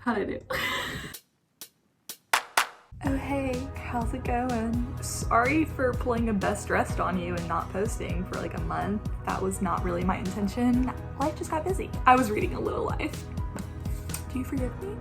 How'd I do? Oh hey, how's it going? Sorry for pulling a best dressed on you and not posting for like a month. That was not really my intention. Life just got busy. I was reading A Little Life. Do you forgive me?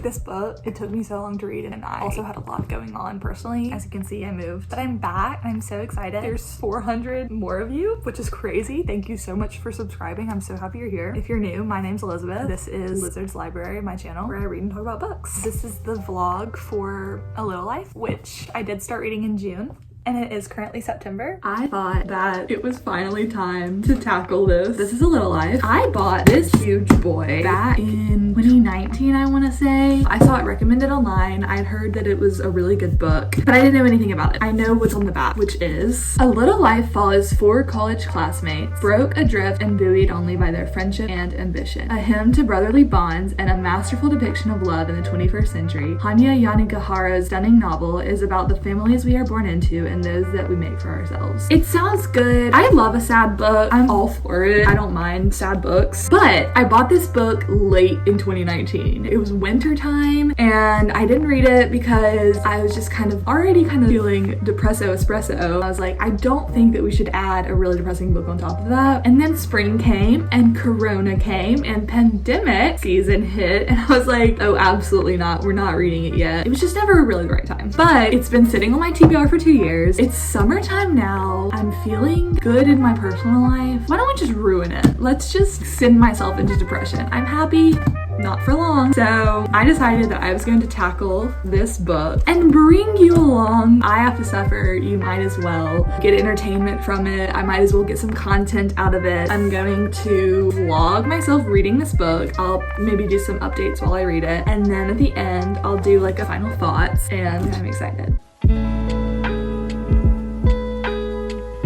This book, it took me so long to read it, and I also had a lot going on personally. As you can see, I moved, but I'm back and I'm so excited. There's 400 more of you, which is crazy. Thank you so much for subscribing. I'm so happy you're here. If you're new, my name's Elizabeth. This is Lizard's Library, my channel, where I read and talk about books. This is the vlog for A Little Life, which I did start reading in June. And it is currently September. I thought that it was finally time to tackle this. This is A Little Life. I bought this huge boy back in 2019, I want to say. I saw it recommended online. I'd heard that it was a really good book, but I didn't know anything about it. I know what's on the back, which is: A Little Life follows 4 college classmates, broke adrift and buoyed only by their friendship and ambition. A hymn to brotherly bonds and a masterful depiction of love in the 21st century, Hanya Yanigihara's stunning novel is about the families we are born into and those that we make for ourselves. It sounds good. I love a sad book. I'm all for it. I don't mind sad books. But I bought this book late in 2019. It was winter time and I didn't read it because I was just already feeling depresso espresso. I was like, I don't think that we should add a really depressing book on top of that. And then spring came and Corona came and pandemic season hit and I was like, oh, absolutely not. We're not reading it yet. It was just never really the right time. But it's been sitting on my TBR for 2 years. It's summertime now. I'm feeling good in my personal life. Why don't we just ruin it? Let's just send myself into depression. I'm happy, not for long. So I decided that I was going to tackle this book and bring you along. I have to suffer, you might as well. Get entertainment from it. I might as well get some content out of it. I'm going to vlog myself reading this book. I'll maybe do some updates while I read it. And then at the end, I'll do like a final thoughts, and I'm excited.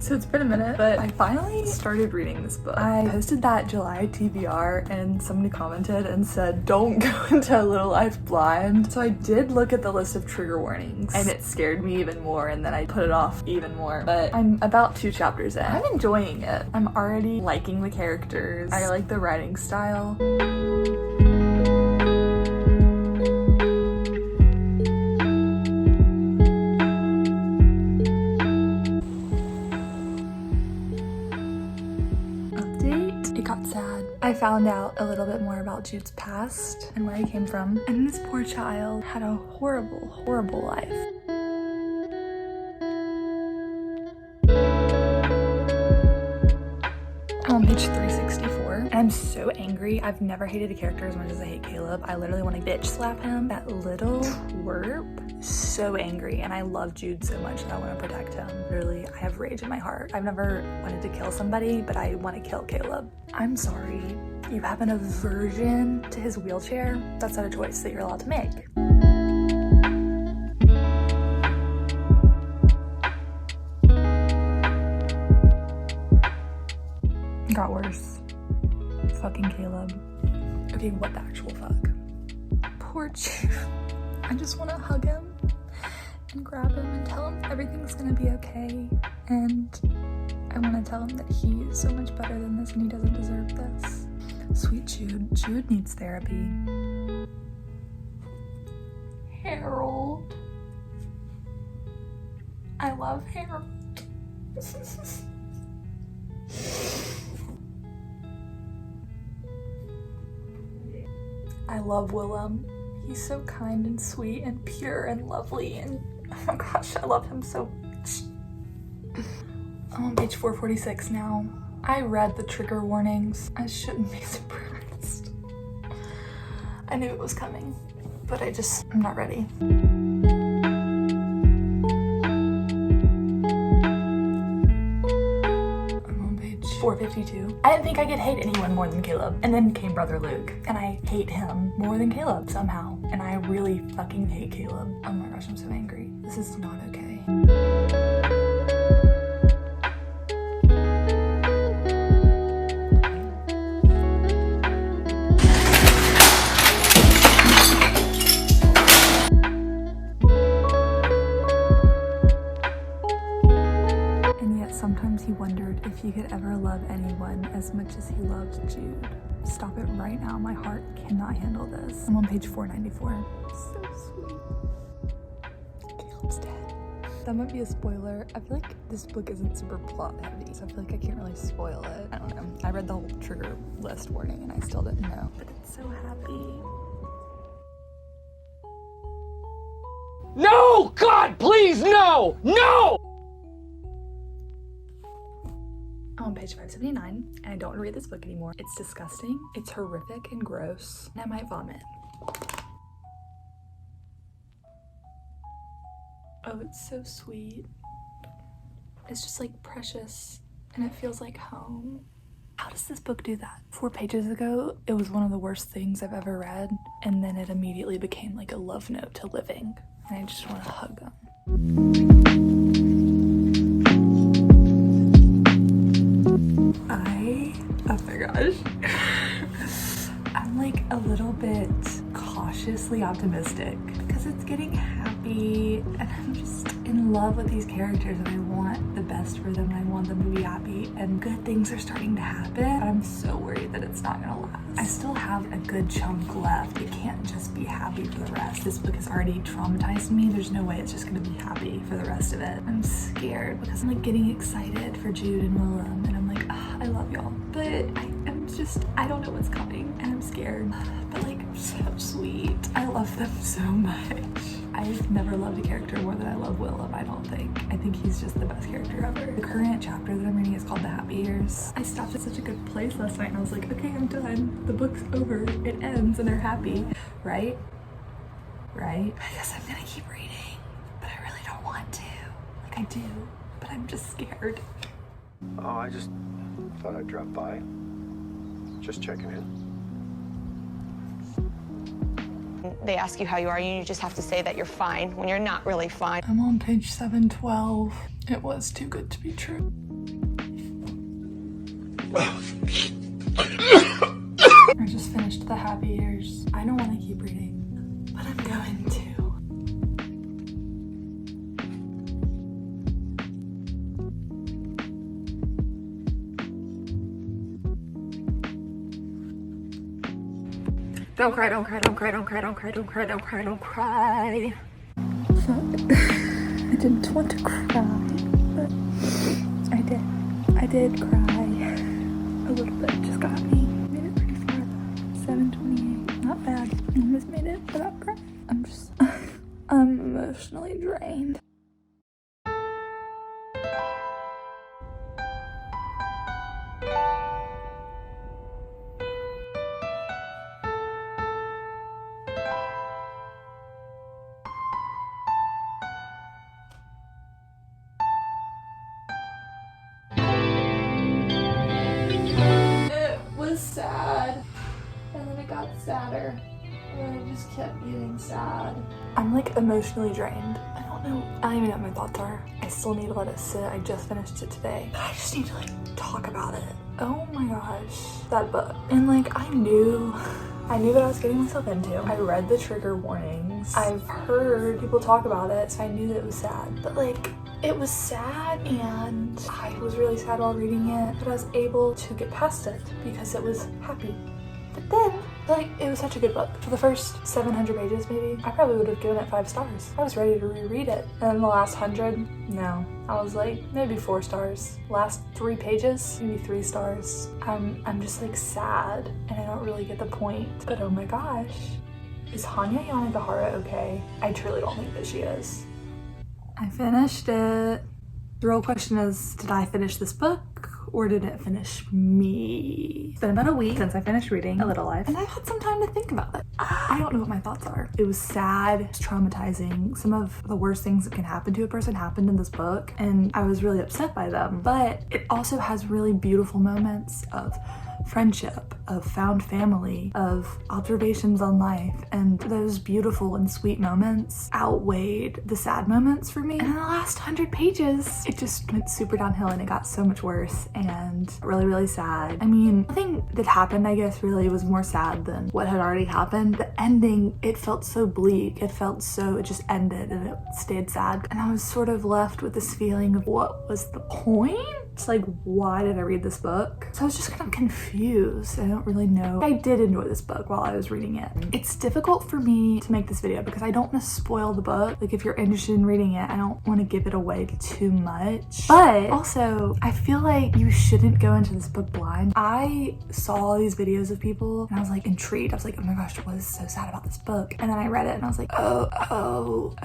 So it's been a minute, but I finally started reading this book. I posted that July TBR and somebody commented and said, don't go into A Little Life blind. So I did look at the list of trigger warnings and it scared me even more, and then I put it off even more. But I'm about 2 chapters in. I'm enjoying it. I'm already liking the characters. I like the writing style. I found out a little bit more about Jude's past and where he came from, and this poor child had a horrible, horrible life. I'm on page 364, and I'm so angry. I've never hated a character as much as I hate Caleb. I literally want to bitch slap him. That little twerp. So angry, and I love Jude so much that I want to protect him. Literally, I have rage in my heart. I've never wanted to kill somebody, but I want to kill Caleb. I'm sorry. You have an aversion to his wheelchair? That's not a choice that you're allowed to make. It got worse. Fucking Caleb. Okay, what the actual fuck? Poor Jude. I just want to hug him and grab him and tell him everything's gonna be okay. And I want to tell him that he is so much better than this and he doesn't deserve this. Sweet Jude. Jude needs therapy. Harold. I love Harold. I love Willem. He's so kind and sweet and pure and lovely, and oh my gosh, I love him so much. I'm on page 446 now. I read the trigger warnings. I shouldn't be surprised. I knew it was coming, but I'm not ready. I'm on page 452. I didn't think I could hate anyone more than Caleb. And then came Brother Luke, and I hate him more than Caleb somehow. And I really fucking hate Caleb. Oh my gosh, I'm so angry. This is not okay. And yet sometimes he wondered if he could ever love anyone as much as he loved Jude. stop it right now. My heart cannot handle this. I'm on page 494. So sweet. Caleb's dead. That might be a spoiler. I feel like this book isn't super plot heavy, so I feel like I can't really spoil it. I don't know. I read the whole trigger list warning and I still didn't know. But it's so happy. No! God, please, no! No! I'm on page 579 and I don't want to read this book anymore. It's disgusting, it's horrific and gross, and I might vomit. Oh, it's so sweet. It's just like precious and it feels like home. How does this book do that? 4 pages ago, it was one of the worst things I've ever read, and then it immediately became like a love note to living, and I just want to hug them. Oh my gosh. I'm like a little bit cautiously optimistic because it's getting happy and I'm just in love with these characters and I want the best for them and I want them to be happy and good things are starting to happen, but I'm so worried that it's not gonna last. I still have a good chunk left. It can't just be happy for the rest. This book has already traumatized me. There's no way it's just gonna be happy for the rest of it. I'm scared because I'm like getting excited for Jude and Willem and I'm like, I love y'all, but I don't know what's coming and I'm scared, but like so sweet. I love them so much. I've never loved a character more than I love Willem, I don't think. I think he's just the best character ever. The current chapter that I'm reading is called The Happy Years. I stopped at such a good place last night and I was like, okay, I'm done. The book's over, it ends and they're happy, right? Right? I guess I'm gonna keep reading, but I really don't want to. Like I do, but I'm just scared. Oh, I just thought I'd drop by. Just checking in. They ask you how you are, and you just have to say that you're fine when you're not really fine. I'm on page 712. It was too good to be true. I just finished The Happy Years. I don't want to keep reading, but I'm going to. Don't cry, don't cry, don't cry, don't cry, don't cry, don't cry, don't cry, don't cry. Fuck. I didn't want to cry, but I did. I did cry. A little bit just got me. Made it pretty far though. 7:28. Not bad. Almost made it without crying. I'm emotionally drained. Sad, and then it got sadder, and then I just kept getting sad. I'm like emotionally drained. I don't even know what my thoughts are. I still need to let it sit. I just finished it today. I just need to like talk about it. Oh my gosh, that book. And like I knew what I was getting myself into. I read the trigger warnings. I've heard people talk about it, so I knew that it was sad. But like, it was sad and I was really sad while reading it, but I was able to get past it because it was happy. But then, like, it was such a good book. For the first 700 pages maybe, I probably would have given it 5 stars. I was ready to reread it. And then the last 100, no. I was like, maybe 4 stars. Last 3 pages, maybe 3 stars. I'm just like sad and I don't really get the point. But oh my gosh, is Hanya Yanigihara okay? I truly don't think that she is. I finished it. The real question is, did I finish this book or did it finish me? It's been about a week since I finished reading A Little Life and I've had some time to think about it. I don't know what my thoughts are. It was sad, it's traumatizing. Some of the worst things that can happen to a person happened in this book and I was really upset by them. But it also has really beautiful moments of friendship, of found family, of observations on life, and those beautiful and sweet moments outweighed the sad moments for me. And in the last 100 pages, it just went super downhill and it got so much worse and really, really sad. I mean, nothing that happened, I guess, really was more sad than what had already happened. The ending, it felt so bleak. It just ended and it stayed sad. And I was sort of left with this feeling of what was the point? It's like, why did I read this book? So I was just kind of confused. I don't really know. I did enjoy this book while I was reading it. It's difficult for me to make this video because I don't want to spoil the book. Like if you're interested in reading it, I don't want to give it away too much. But also, I feel like you shouldn't go into this book blind. I saw all these videos of people and I was like intrigued. I was like, oh my gosh, what is so sad about this book? And then I read it and I was like, oh.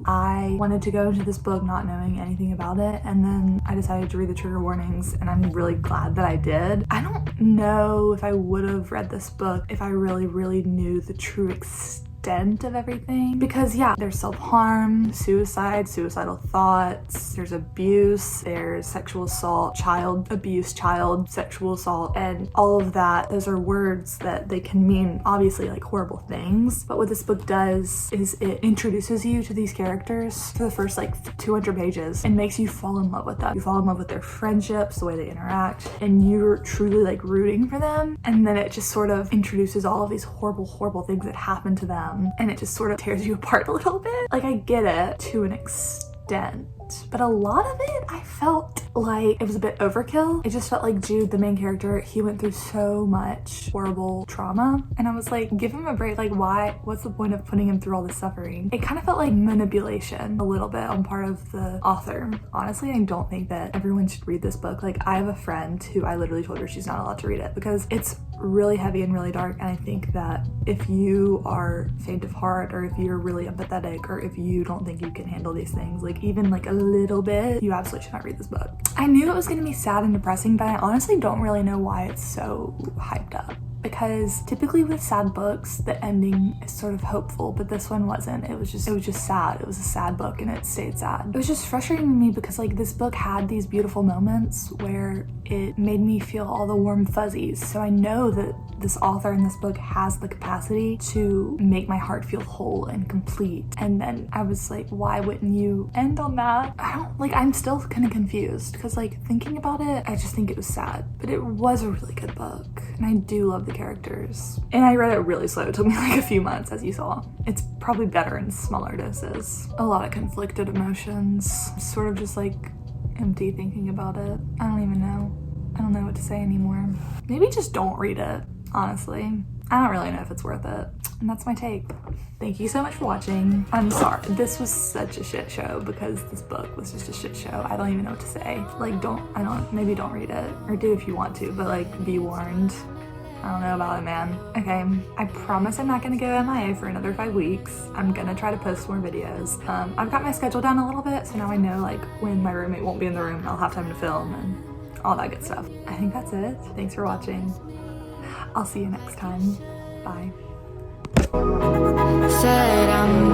I wanted to go into this book not knowing anything about it, and then I decided to read the trigger warnings, and I'm really glad that I did. I don't know if I would have read this book if I really knew the true extent of everything, because yeah, there's self-harm, suicide, suicidal thoughts, there's abuse, there's sexual assault, child abuse, child sexual assault, and all of that. Those are words that they can mean obviously like horrible things, but what this book does is it introduces you to these characters for the first like 200 pages and makes you fall in love with them. You fall in love with their friendships, the way they interact, and you're truly like rooting for them, and then it just sort of introduces all of these horrible things that happen to them, and it just sort of tears you apart a little bit. Like I get it to an extent, but a lot of it I felt like it was a bit overkill. It just felt like Jude, the main character, he went through so much horrible trauma, and I was like, give him a break. Like why? What's the point of putting him through all this suffering? It kind of felt like manipulation a little bit on part of the author. Honestly, I don't think that everyone should read this book. Like I have a friend who I literally told her she's not allowed to read it because it's really heavy and really dark, and I think that if you are faint of heart, or if you're really empathetic, or if you don't think you can handle these things, like even like a little bit, you absolutely should not read this book. I knew it was going to be sad and depressing, but I honestly don't really know why it's so hyped up. Because typically with sad books, the ending is sort of hopeful, but this one wasn't. It was just sad. It was a sad book and it stayed sad. It was just frustrating to me because like this book had these beautiful moments where it made me feel all the warm fuzzies. So I know that this author in this book has the capacity to make my heart feel whole and complete. And then I was like, why wouldn't you end on that? I'm still kind of confused because like thinking about it, I just think it was sad, but it was a really good book. And I do love the characters. And I read it really slow. It took me like a few months, as you saw. It's probably better in smaller doses. A lot of conflicted emotions. Sort of just like empty thinking about it. I don't even know. I don't know what to say anymore. Maybe just don't read it, honestly. I don't really know if it's worth it. And that's my take. Thank you so much for watching. I'm sorry. This was such a shit show because this book was just a shit show. I don't even know what to say. Like, maybe don't read it. Or do if you want to, but like, be warned. I don't know about it, man. Okay, I promise I'm not gonna go MIA for another 5 weeks. I'm gonna try to post more videos. I've got my schedule down a little bit, so now I know like when my roommate won't be in the room and I'll have time to film and all that good stuff. I think that's it. Thanks for watching. I'll see you next time. Bye. Said I'm